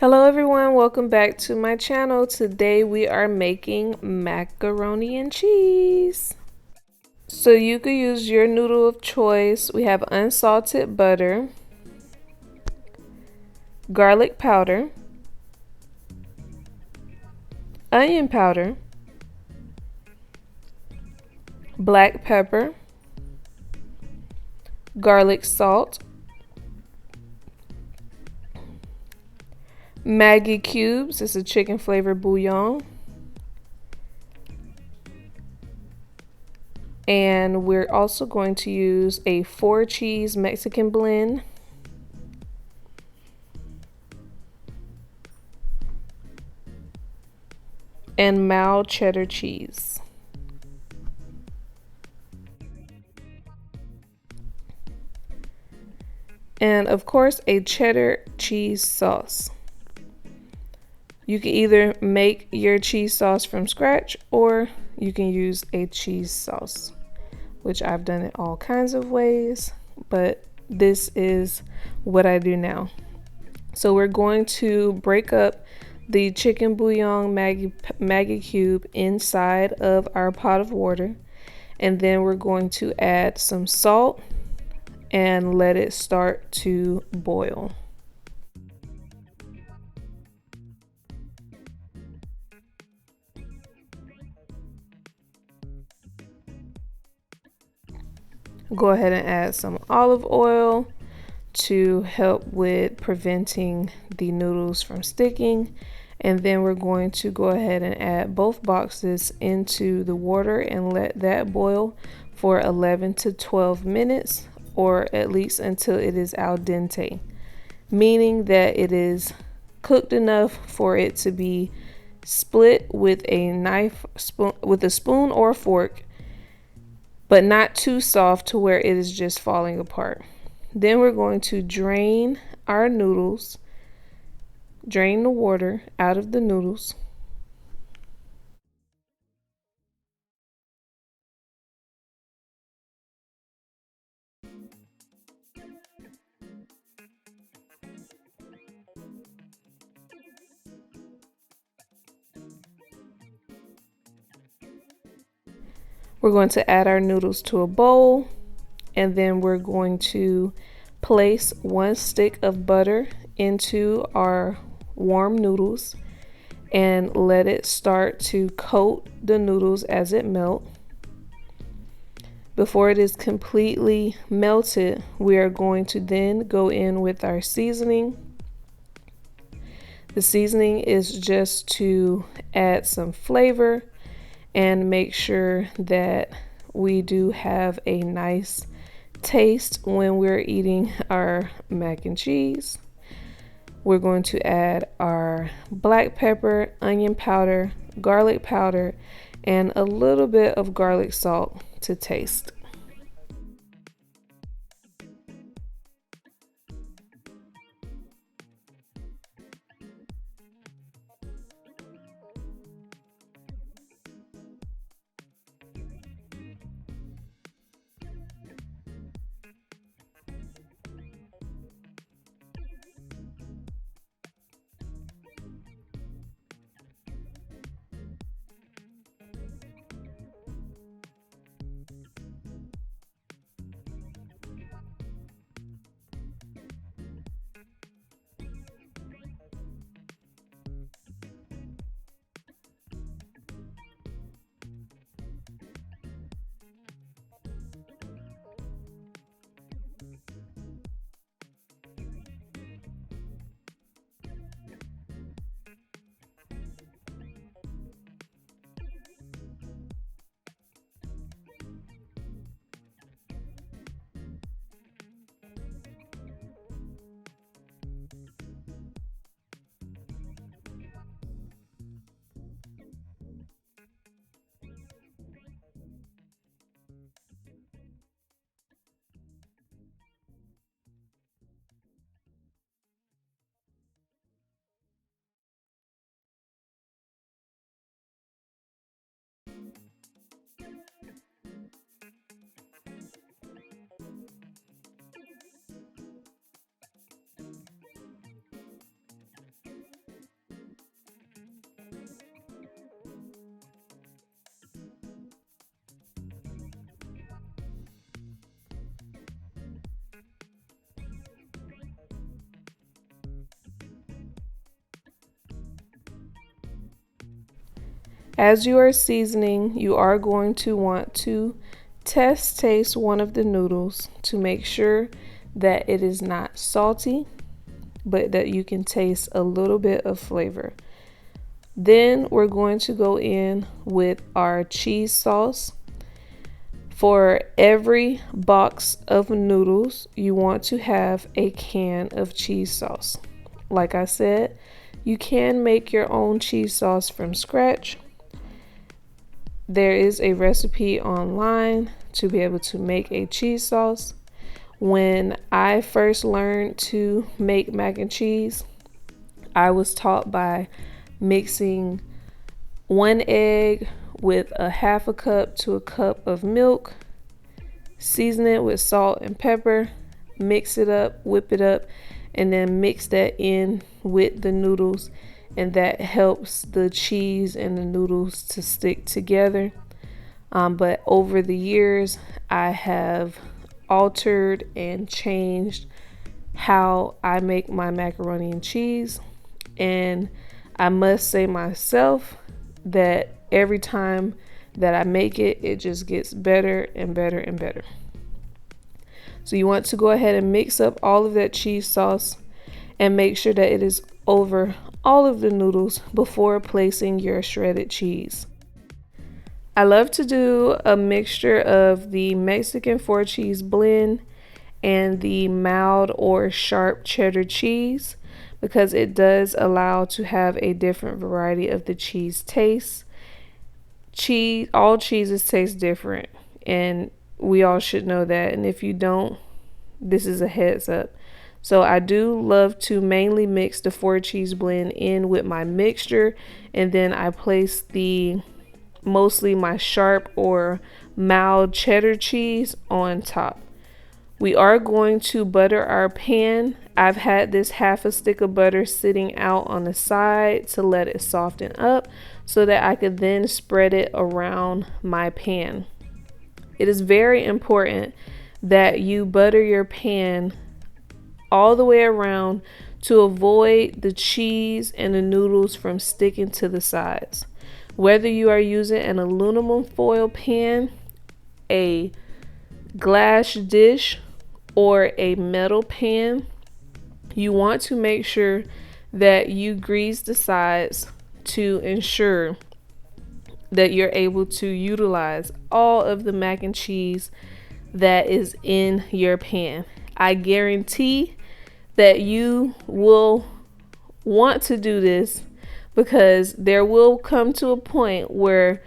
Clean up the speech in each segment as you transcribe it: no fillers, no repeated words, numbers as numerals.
Hello everyone, welcome back to my channel. Today we are making macaroni and cheese. So you could use your noodle of choice. We have unsalted butter, garlic powder, onion powder, black pepper, garlic salt, Maggi cubes. It's a chicken flavored bouillon. And we're also going to use a 4-cheese Mexican blend, and mild cheddar cheese. And of course, a cheddar cheese sauce. You can either make your cheese sauce from scratch or you can use a cheese sauce, which I've done it all kinds of ways, but this is what I do now. So we're going to break up the chicken bouillon Maggi cube inside of our pot of water, and then we're going to add some salt and let it start to boil. Go ahead and add some olive oil to help with preventing the noodles from sticking. And then we're going to go ahead and add both boxes into the water and let that boil for 11 to 12 minutes, or at least until it is al dente, meaning that it is cooked enough for it to be split with a spoon or a fork, but not too soft to where it is just falling apart. Then we're going to drain our noodles, drain the water out of the noodles. We're going to add our noodles to a bowl, and then we're going to place 1 stick of butter into our warm noodles and let it start to coat the noodles as it melts. Before it is completely melted, we are going to then go in with our seasoning. The seasoning is just to add some flavor and make sure that we do have a nice taste when we're eating our mac and cheese. We're going to add our black pepper, onion powder, garlic powder, and a little bit of garlic salt to taste. As you are seasoning, you are going to want to taste one of the noodles to make sure that it is not salty, but that you can taste a little bit of flavor. Then we're going to go in with our cheese sauce. For every box of noodles, you want to have a can of cheese sauce. Like I said, you can make your own cheese sauce from scratch. There is a recipe online to be able to make a cheese sauce. When I first learned to make mac and cheese, I was taught by mixing 1 egg with a half a cup to a cup of milk, season it with salt and pepper, mix it up, whip it up, and then mix that in with the noodles, and that helps the cheese and the noodles to stick together. But over the years, I have altered and changed how I make my macaroni and cheese, and I must say myself that every time that I make it, it just gets better and better and better. So you want to go ahead and mix up all of that cheese sauce and make sure that it is over all of the noodles before placing your shredded cheese. I love to do a mixture of the Mexican 4-cheese blend and the mild or sharp cheddar cheese because it does allow to have a different variety of the cheese taste. All cheeses taste different, and we all should know that. And if you don't, this is a heads up. So I do love to mainly mix the 4-cheese blend in with my mixture, and then I place mostly my sharp or mild cheddar cheese on top. We are going to butter our pan. I've had this half a stick of butter sitting out on the side to let it soften up so that I could then spread it around my pan. It is very important that you butter your pan all the way around to avoid the cheese and the noodles from sticking to the sides. Whether you are using an aluminum foil pan, a glass dish, or a metal pan, you want to make sure that you grease the sides to ensure that you're able to utilize all of the mac and cheese that is in your pan. I guarantee that you will want to do this because there will come to a point where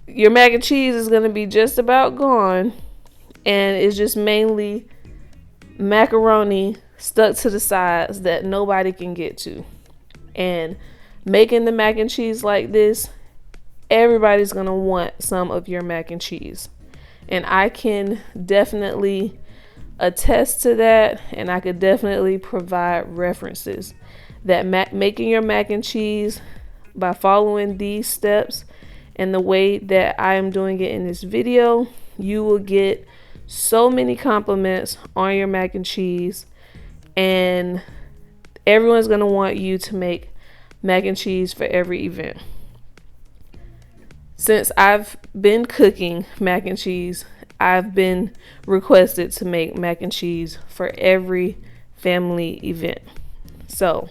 your mac and cheese is going to be just about gone and it's just mainly macaroni stuck to the sides that nobody can get to. And making the mac and cheese like this, everybody's going to want some of your mac and cheese. And I can definitely attest to that, and I could definitely provide references that making your mac and cheese by following these steps and the way that I am doing it in this video, you will get so many compliments on your mac and cheese, and everyone's going to want you to make mac and cheese for every event. Since I've been cooking mac and cheese, I've been requested to make mac and cheese for every family event. So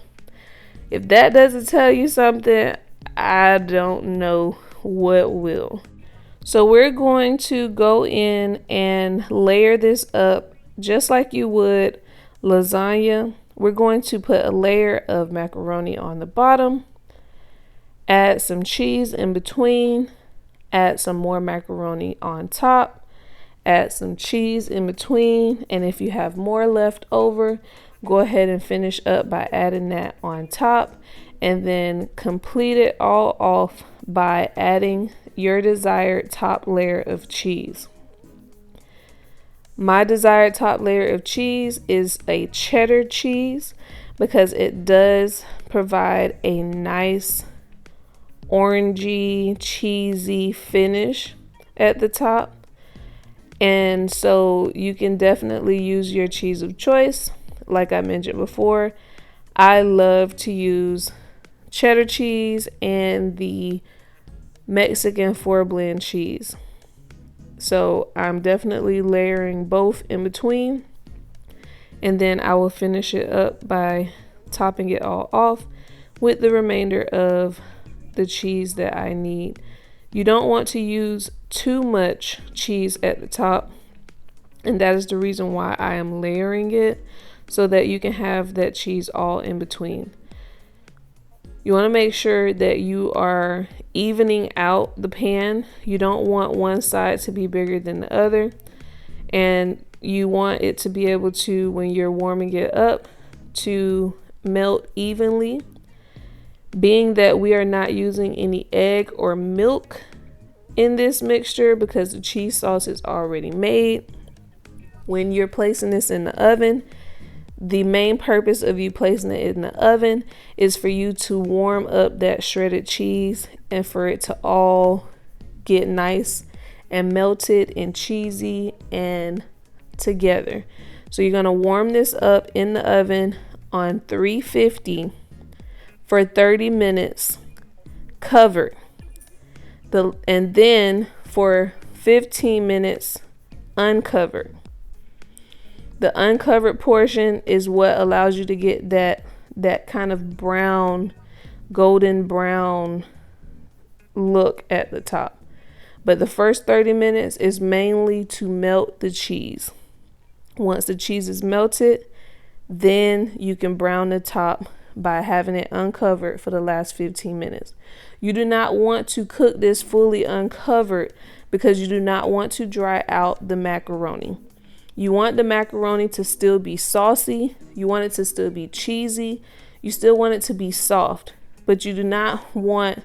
if that doesn't tell you something, I don't know what will. So we're going to go in and layer this up just like you would lasagna. We're going to put a layer of macaroni on the bottom, add some cheese in between, add some more macaroni on top, add some cheese in between, and if you have more left over, go ahead and finish up by adding that on top, and then complete it all off by adding your desired top layer of cheese. My desired top layer of cheese is a cheddar cheese because it does provide a nice orangey, cheesy finish at the top. And so you can definitely use your cheese of choice. Like I mentioned before, I love to use cheddar cheese and the Mexican 4-blend cheese. So I'm definitely layering both in between, and then I will finish it up by topping it all off with the remainder of the cheese that I need. You don't want to use too much cheese at the top, and that is the reason why I am layering it, so that you can have that cheese all in between. You want to make sure that you are evening out the pan. You don't want one side to be bigger than the other, and you want it to be able to, when you're warming it up, to melt evenly. Being that we are not using any egg or milk in this mixture because the cheese sauce is already made, when you're placing this in the oven, the main purpose of you placing it in the oven is for you to warm up that shredded cheese and for it to all get nice and melted and cheesy and together. So you're going to warm this up in the oven on 350 for 30 minutes covered. And then for 15 minutes uncovered. The uncovered portion is what allows you to get that kind of brown, golden brown look at the top. But the first 30 minutes is mainly to melt the cheese. Once the cheese is melted, then you can brown the top by having it uncovered for the last 15 minutes. You do not want to cook this fully uncovered because you do not want to dry out the macaroni. You want the macaroni to still be saucy. You want it to still be cheesy. You still want it to be soft, but you do not want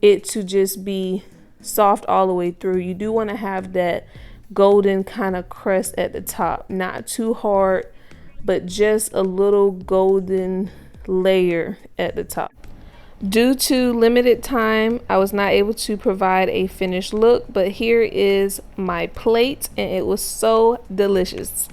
it to just be soft all the way through. You do want to have that golden kind of crust at the top, not too hard, but just a little golden layer at the top. Due to limited time, I was not able to provide a finished look, but here is my plate, and it was so delicious.